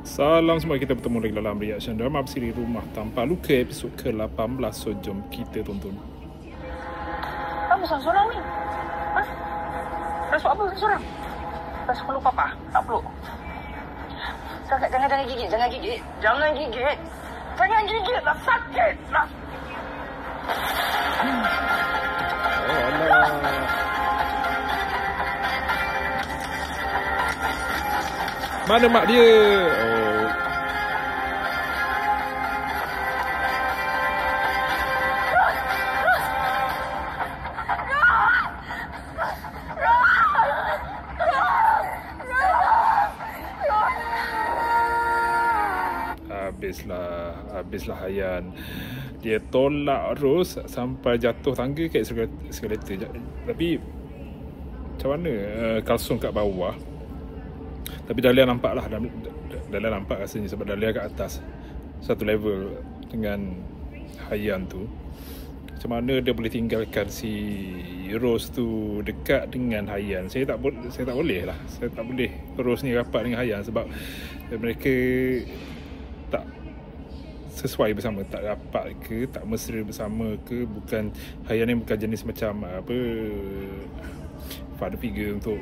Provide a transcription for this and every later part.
Salam semua, kita bertemu lagi dalam reaction drama bersiri Rumah Tanpa Luka episod ke-18. So jom kita tonton. Kamu seorang ni? Hah? Rasa apa seorang? Rasa peluk papa? Tak peluk. Jangan gigit, jangan gigit. Jangan gigit. Jangan gigit lah, sakit lah. Oh Allah. Mana mak dia? Oh. Habislah Hayan. Dia tolak Ros sampai jatuh tangga kat eskalator. Tapi macam mana kalsung kat bawah. Tapi Dahlia nampak lah. Dahlia nampak rasanya sebab Dahlia kat atas satu level dengan Hayan tu. Macam mana dia boleh tinggalkan si Ros tu dekat dengan Hayan? Saya tak boleh lah. Saya tak boleh Ros ni rapat dengan Hayan sebab mereka tak sesuai bersama, tak rapat ke, tak mesra bersama ke. Bukan, Hayan ni bukan jenis macam apa father figure untuk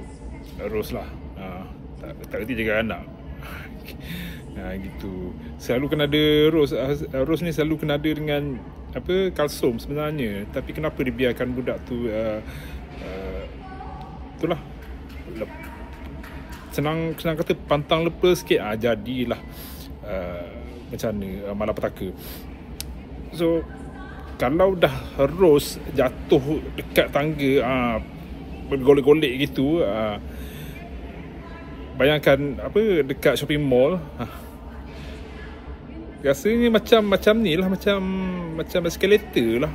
Ros lah. Tak reti jaga anak. Gitu. Selalu kena ada Ros ni selalu kena ada dengan apa kalsum sebenarnya. Tapi kenapa dibiarkan budak tu itulah senang kata pantang lepas sikit. Jadilah macam mana malapetaka. So kalau dah Ros jatuh dekat tangga bergolek-golek gitu, bayangkan apa dekat shopping mall, rasanya macam ni lah, macam eskalator lah.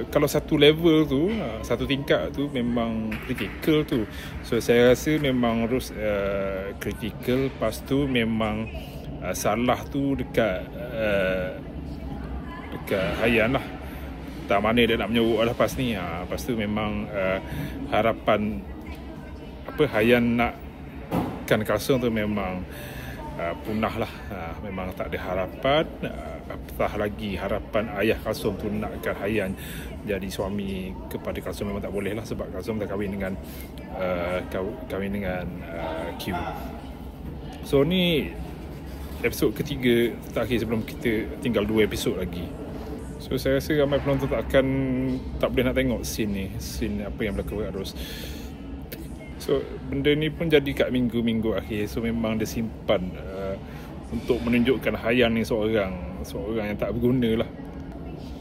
Kalau satu level tu, satu tingkat tu memang critical tu. So saya rasa memang Ros critical. Lepas tu memang salah tu dekat Hayan lah. Tak mana dia nak menyuruh lah lepas ni. Lepas tu memang harapan apa Hayan nak kan kalsung tu memang punah lah. Memang tak ada harapan. Apatah lagi harapan ayah kalsung tu nakkan Hayan jadi suami kepada kalsung memang tak boleh lah, sebab kalsung dah kahwin dengan Q. So ni episod ketiga terakhir sebelum kita tinggal 2 episod lagi. So saya rasa ramai penonton tak boleh nak tengok scene apa yang berlaku kat Ros. So benda ni pun jadi kat minggu-minggu akhir. So memang dia simpan untuk menunjukkan Hayan ni seorang yang tak berguna lah.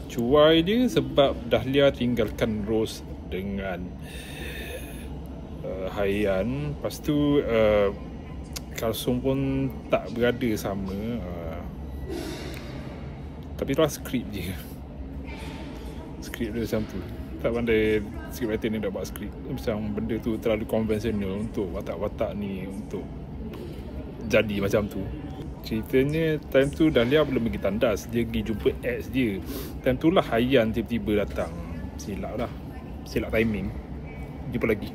Cuai dia sebab Dahlia tinggalkan Ros dengan Hayan. Lepas tu kalsung pun tak berada sama. Tapi itulah skrip je. Skrip dia macam tu. Tak pandai scriptwriter ni dah buat skrip. Macam benda tu terlalu konvensional untuk watak-watak ni untuk jadi macam tu. Ceritanya time tu Dahlia belum pergi tandas. Dia pergi jumpa ex dia. Time tu lah Hayan tiba-tiba datang. Silap timing. Jumpa lagi.